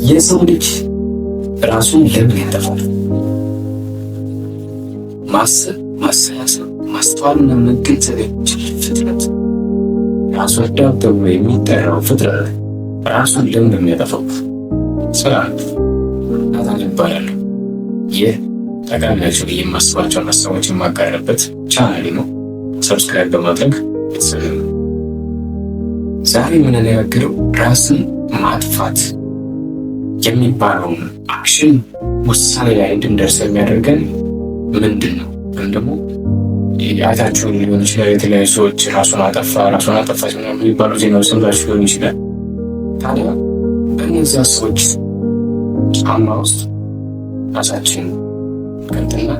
የሰው ልጅ ራሱን ለምን ያጠፋል? ማሰብ፣ ማሰላሰል፣ ማስተዋልና መገንዘብ የሚችል ፍጥረት ራሱ አዳም ተብሎ የሚጠራው ፍጥረት ራሱን ለምን የሚያጠፋው? ሰላም ናታን ይባላል። ይህ ጠቃሚ ናቸው የማስባቸውን ሀሳቦች የማቀርብበት ቻናሌ ነው። ሰብስክራይብ በማድረግ ቤተሰብ ነው። ዛሬ የምንነጋገረው ራስን ማጥፋት የሚባለውን አክሽን ውሳኔ ላይ እንድንደርስ የሚያደርገን ምንድን ነው? ወይም ደግሞ አይታችሁን ሊሆን ይችላል። የተለያዩ ሰዎች ራሱን አጠፋች ምናምን የሚባሉ ዜናዎች ሰምታችሁ ሊሆን ይችላል። ታዲያ በእነዚያ ሰዎች ጫማ ውስጥ ራሳችን ቀጥና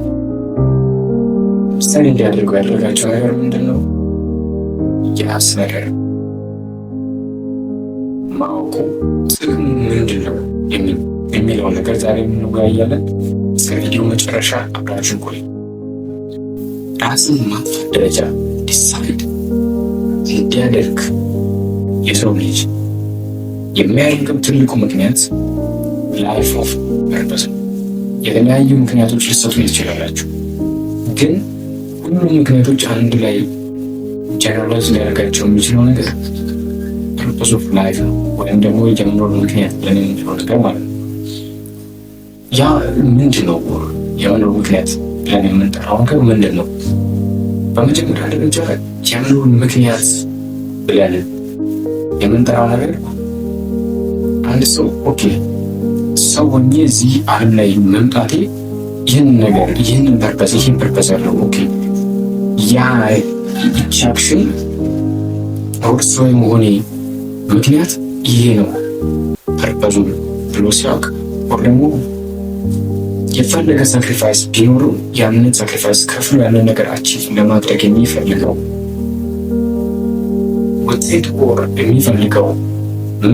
ምሳሌ እንዲያደርጉ ያደረጋቸው ነገር ምንድን ነው? የራስ ነገር ማወቁ ጥቅሙ ምንድን ነው የሚለውን ነገር ዛሬ እንወያያለን። እስከ ቪዲዮ መጨረሻ አብራችን ቆዩ። ራስን ማጥፋት ደረጃ ዲሳይድ እንዲያደርግ የሰው ልጅ የሚያደርገው ትልቁ ምክንያት ላይፍ ኦፍ ፐርፐስ ነው። የተለያዩ ምክንያቶች ሊሰጡ ይችላላችሁ፣ ግን ሁሉም ምክንያቶች አንድ ላይ ጀነራላይዝ ሊያደርጋቸው የሚችለው ነገር ፐርፐስ ኦፍ ላይፍ ነው፣ ወይም ደግሞ የመኖር ምክንያት ብለን የምንለው ነገር ማለት ነው። ያ ምንድን ነው? የመኖር ምክንያት ብለን የምንጠራው ነገር ምንድን ነው? በመጀመሪያ ደረጃ የመኖር ምክንያት ብለን የምንጠራው ነገር አንድ ሰው ኦኬ ሰው ሆኜ እዚህ ዓለም ላይ መምጣቴ ይህንን ፐርፐስ ያለው ኦኬ ያ ኢንቻክሽን ኦርሶ የመሆኔ ምክንያት ይሄ ነው ፐርፐዙ ብሎ ሲያውቅ፣ ወር ደግሞ የፈለገ ሳክሪፋይስ ቢኖሩ ያንን ሳክሪፋይስ ከፍሎ ያንን ነገር አቺቭ ለማድረግ የሚፈልገው ውጤት ኦር የሚፈልገው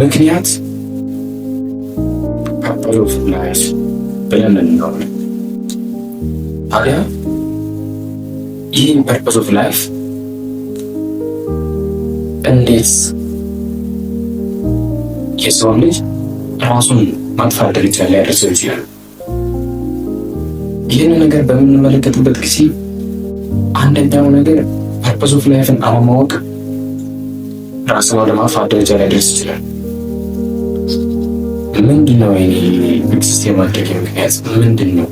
ምክንያት ፐርፐዝ ኦፍ ላይፍ ብለን እንለዋለን። ታዲያ ይህን ፐርፐዝ ኦፍ ላይፍ እንዴት የሰው ልጅ ራሱን ማጥፋት ደረጃ ሊያደርሰው ይችላል? ይህን ነገር በምንመለከትበት ጊዜ አንደኛው ነገር ፐርፐዝ ኦፍ ላይፍን አለማወቅ ራስን ወደ ማጥፋት ደረጃ ሊያደርስ ይችላል። ምንድን ነው የኔ ኤግዚስት የማድረግ ምክንያት ምንድን ነው?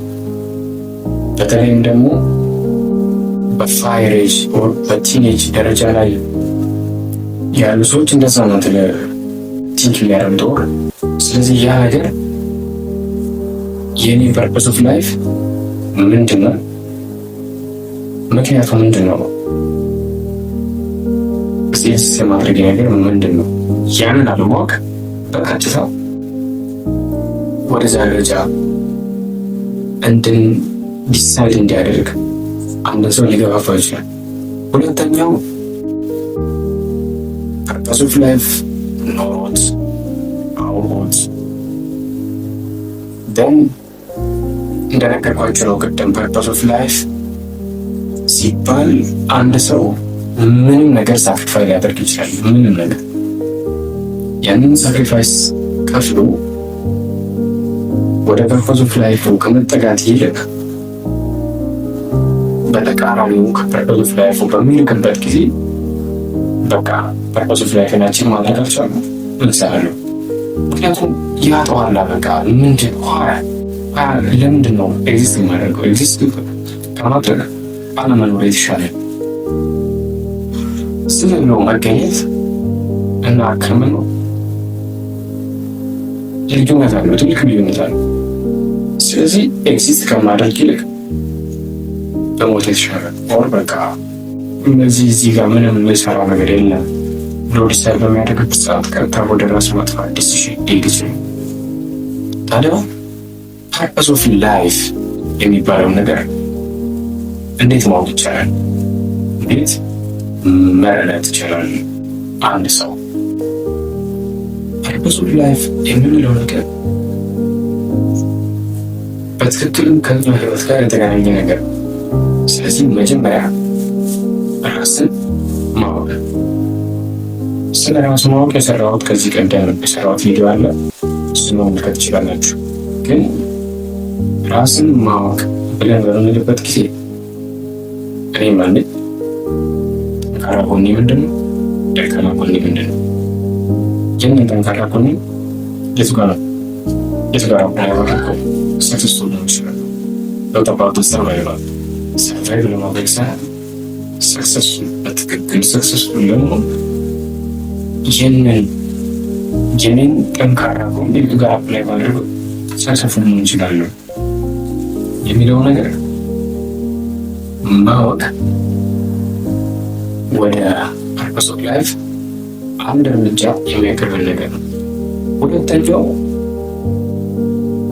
በተለይም ደግሞ በፋየር ኤጅ ኦር በቲኔጅ ደረጃ ላይ ያሉ ሰዎች እንደዛ ነው ቲንክ የሚያደርጉት። ስለዚህ ያ ነገር የኔ ፐርፐስ ኦፍ ላይፍ ምንድን ነው? ምክንያቱ ምንድን ነው? ኤግዚስት የማድረግ ነገር ምንድን ነው? ያንን አለማወቅ በቀጥታ ወደዛ ደረጃ ዲሳይድ እንዲያደርግ አንድ ሰው ሊገፋፋው ይችላል። ሁለተኛው ፐርፐስ ኦፍ ላይፍ ኖሮት አውቆት ደን እንደነገርኳቸው ነው ቅድም ፐርፐስ ኦፍ ላይፍ ሲባል አንድ ሰው ምንም ነገር ሳክሪፋይ ሊያደርግ ይችላል። ምንም ነገር ያንን ሳክሪፋይስ ከፍሎ ወደ ፐርፐዝ ኦፍ ላይፉ ከመጠጋት ይልቅ በተቃራኒው ከፐርፐዝ ኦፍ ላይፉ በሚልክበት ጊዜ በቃ ፐርፐዝ ኦፍ ላይፍን አቺቭ ማድረግ አልቻለም እንሰራለሁ። ምክንያቱም ያጠዋላ በቃ ለምንድን ነው ኤግዚስት የማደርገው? ኤግዚስት ከማድረግ አለመኖር የተሻለ ዝም ብሎ መገኘት እና ከመኖር ልዩነት አለው፣ ትልቅ ልዩነት አለው። ስለዚህ ኤግዚስት ከማድረግ ይልቅ በሞት የተሻለ ኦር በቃ እዚህ ጋር ምንም የሰራው ነገር የለም ብሎ ዲሳይድ በሚያደርግበት ሰዓት ቀጥታ ወደ ራስ ማጥፋት ዲሲሽን ሊሄድ ይችላል። ታዲያ ፐርፐዝ ኦፍ ላይፍ የሚባለው ነገር እንዴት ማወቅ ይቻላል? እንዴት መረዳት ይችላል? አንድ ሰው ፐርፐዝ ኦፍ ላይፍ የምንለው ነገር በትክክልም ከኛ ህይወት ጋር የተገናኘ ነገር። ስለዚህ መጀመሪያ ራስን ማወቅ ስለ ራስ ማወቅ የሰራሁት ከዚህ ቀደም የሰራሁት ቪዲዮ አለ፣ እሱን መመልከት ትችላላችሁ። ግን ራስን ማወቅ ብለን በምንልበት ጊዜ እኔ ማነኝ? ጠንካራ ጎኔ ምንድን ነው? ደካማ ጎኔ ምንድን ነው? ይህንን ጠንካራ ጎኔ የቱ ጋር ያደረገው ሰክሰስፉል ነው ይችላል ለውጠባቱ ሰርቫይቫል ለማድረግ ሳይሆን ሰክሰስፉል በትክክል ሰክሰስፉል ለመሆን ይህንን ጠንካራ ጎኔ ጋር አፕላይ ማድረግ ሰክሰስፉል መሆን እንችላለሁ የሚለው ነገር ማወቅ ወደ ፐርፐስ ኦፍ ላይፍ አንድ እርምጃ የሚያቀርበን ነገር ነው። ሁለተኛው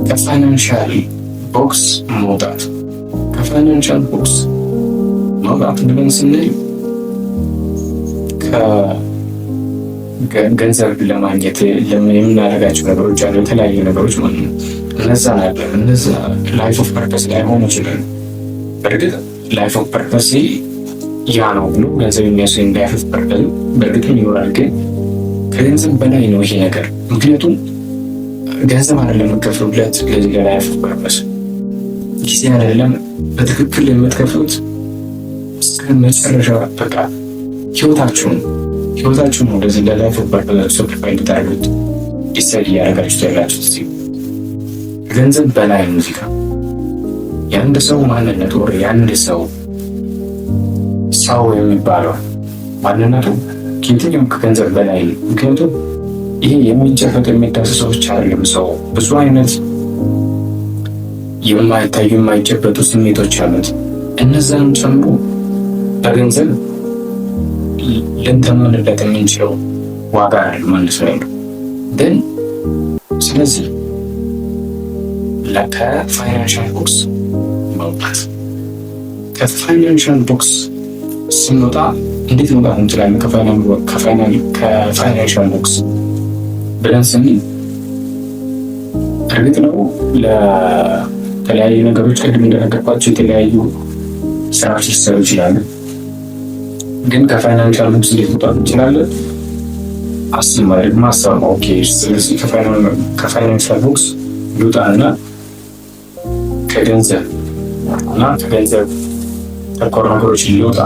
ከፋይናንሻል ቦክስ መውጣት። ከፋይናንሻል ቦክስ መውጣት ብለን ስንል ከገንዘብ ለማግኘት የምናደርጋቸው ነገሮች አሉ፣ የተለያዩ ነገሮች ማለት ነው። እነዛ ላይፍ ኦፍ ፐርፐስ ላይ ሆኑ ይችላል። በእርግጥ ላይፍ ኦፍ ፐርፐስ ያ ነው ብሎ ገንዘብ የሚያስገኝ ላይፍ ኦፍ ፐርፐስ በእርግጥም ይኖራል። ግን ከገንዘብ በላይ ነው ይሄ ነገር። ምክንያቱም ገንዘብ አይደለም የምትከፍሉለት ለዚህ ለላይፍ ኦፍ ፐርፐስ፣ ጊዜ አይደለም በትክክል የምትከፍሉት እስከ መጨረሻ በቃ ህይወታችሁን ነው ለዚህ ለላይፍ ኦፍ ፐርፐስ ሶክሪፋይ እንድታደርጉት ዲሳይድ እያደረጋችሁት ያላችሁት እዚህ ከገንዘብ በላይ ሙዚቃ የአንድ ሰው ማንነት ወር የአንድ ሰው የሚባለው ማንነቱ ከየትኛውም ከገንዘብ በላይ ነው። ምክንያቱም ይሄ የሚጨበጥ የሚዳሰሰው ብቻ አይደለም። ሰው ብዙ አይነት የማይታዩ የማይጨበጡ ስሜቶች አሉት። እነዛንም ጨምሮ በገንዘብ ልንተምንለት የምንችለው ዋጋ አይደለም አንድ ሰው ያለው ግን ስለዚህ ከፋይናንሻል ቦክስ መውጣት። ከፋይናንሻል ቦክስ ስንወጣ እንዴት መውጣት እንችላለን? ከፋይናንሻል ቦክስ ብለን ስንል እርግጥ ነው ለተለያዩ ነገሮች ቅድም እንደነገርኳቸው የተለያዩ ስራዎች ሊሰሩ ይችላሉ። ግን ከፋይናንሻል ቦክስ እንዴት መውጣት እንችላለን? አስብ ማድረግ ማሰብ ነው። ኦኬ ስለዚህ ከፋይናንሻል ቦክስ ልውጣና ከገንዘብ ተኮር ነገሮች ሊወጣ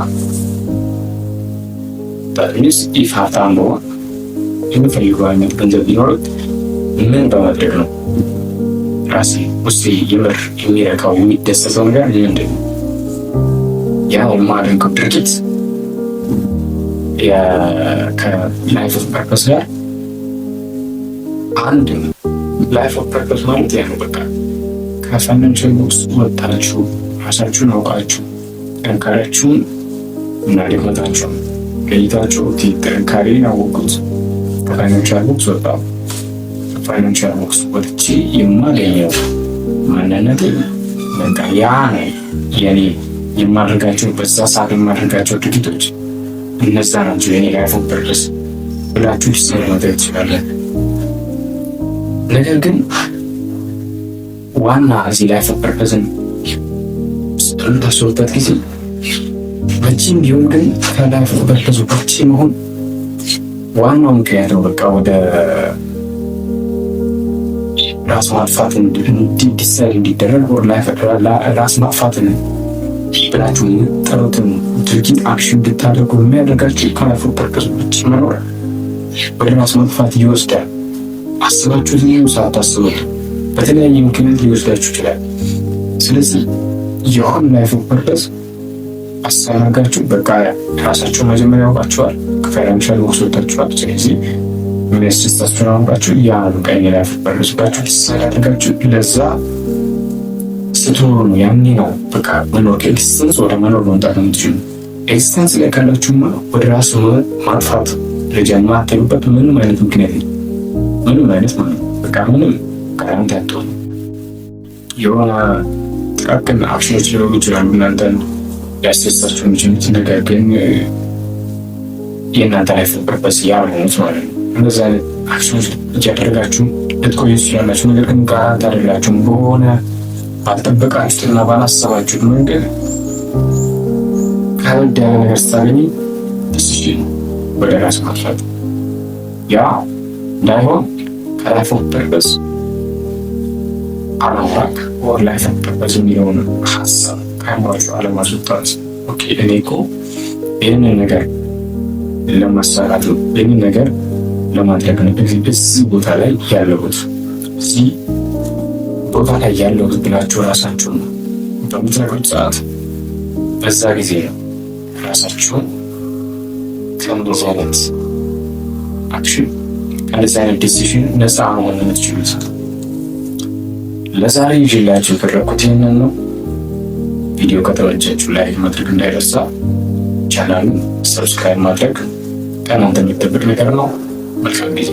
ታዲስ ሀብታም በሆን የምፈልገው አይነት ገንዘብ ቢኖር ምን በማድረግ ነው ራሴ ውስጤ የምር የሚረካው የሚደሰተው ነገር ምንድን ነው? ያ የማደርገው ድርጊት ከላይፍ ኦፍ ፐርፐስ ጋር አንድ ነው። ላይፍ ኦፍ ፐርፐስ ማለት ያ ነው። በቃ ከፋይናንሻል ቦክስ ወጣችሁ ራሳችሁን አውቃችሁ ጥንካሬያችሁን እና ድክመታችሁን ለይታችሁ ጥንካሬ ያወቁት ከፋይናንሻል ቦክስ ወጣሁ። ከፋይናንሻል ቦክስ ወጥቼ የማገኘው ማንነቴ በቃ ያ ነው የኔ የማደርጋቸው በዛ ሰዓት የማደርጋቸው ድርጊቶች እነዛ ናቸው የኔ ላይፍ ኦፍ ፐርፐስ ብላችሁ ዲሳይድ ማድረግ ትችላለን። ነገር ግን ዋና እዚህ ላይፍ ኦፍ ፐርፐስን በምታስቡበት ጊዜ መቼም ቢሆን ግን ከላይፍ ኦፍ ፐርፐስ ውጪ መሆን ዋናው ምክንያት ነው። በቃ ወደ ራስ ማጥፋት እንዲሳይድ እንዲደረግ ራስ ማጥፋትን ብላችሁ የምትጠሩትን ድርጊት አክሽን እንድታደርጉ የሚያደርጋችሁ ከላይፍ ኦፍ ፐርፐስ ውጪ መኖር ወደ ራስ ማጥፋት ይወስዳል። አስባችሁት ነው ሳታስቡት በተለያየ ምክንያት ሊወስዳችሁ ይችላል። ስለዚህ የሆነ ላይፍ ኦፍ ፐርፐስ አሳናጋችሁ በቃ ራሳችሁ መጀመሪያ ያውቃችኋል። ከፋይናንሻል ቦክስ ወጣችኋል። ስለዚህ የሚያስደስታችሁን አውቃችሁ ያ በቃ የላይፍ ኦፍ ፐርፐስ ብላችሁ ትሳዳደጋችሁ ለዛ ስትኖሩ ነው። ያኔ ነው በቃ መኖር ከኤግዚስተንስ ወደ መኖር መምጣት የምትችሉ። ኤግዚስተንስ ላይ ካላችሁማ ወደ ራሱ ማጥፋት ደረጃ የማትሄዱበት ምንም አይነት ምክንያት ነው። ምንም አይነት ማለት ነው። በቃ ምንም ጋራንቲ አትሆኑ። የሆነ ጥቃቅን አክሽኖች ሊኖሩ ይችላሉ እናንተን ሊያስደስታችሁ የሚችሉት፣ ነገር ግን የእናንተ ላይፍ ኦፍ ፐርፐስ ያልሆኑት ማለት ነው። እንደዚህ አይነት አክሽኖች እያደረጋችሁ ልትቆዩ ትችላላችሁ። ነገር ግን ጋራንቲ አይደላችሁም። በሆነ ባልጠበቃችሁትና ባላሰባችሁት መንገድ ከበድ ያለ ነገር ስታገኙ ወደ ራስ ማጥፋት ያ እንዳይሆን ከላይፍ ኦፍ ፐርፐስ አለማራቅ ወር ላይፍ ኦፍ ፐርፐስ የሚለውን ሀሳብ ከአእምሯችሁ አለማስወጣት። ኦኬ እኔ እኮ ይህንን ነገር ለማሳካት ይህንን ነገር ለማድረግ ነው እዚህ ቦታ ላይ ያለሁት፣ እዚህ ቦታ ላይ ያለሁት ብላችሁ ራሳችሁን በምትነግሩት ሰዓት በዛ ጊዜ ነው ራሳችሁን ከእንደዚህ አይነት አክሽን ከእንደዚህ አይነት ዲሲዥን ነፃ መሆን የምትችሉት። ለዛሬ ይዤላችሁ የቀረብኩት ይህንን ነው። ቪዲዮ ከተመቻችሁ ላይክ ማድረግ እንዳይረሳ፣ ቻናሉን ሰብስክራይብ ማድረግ ከእናንተ የሚጠበቅ ነገር ነው። መልካም ጊዜ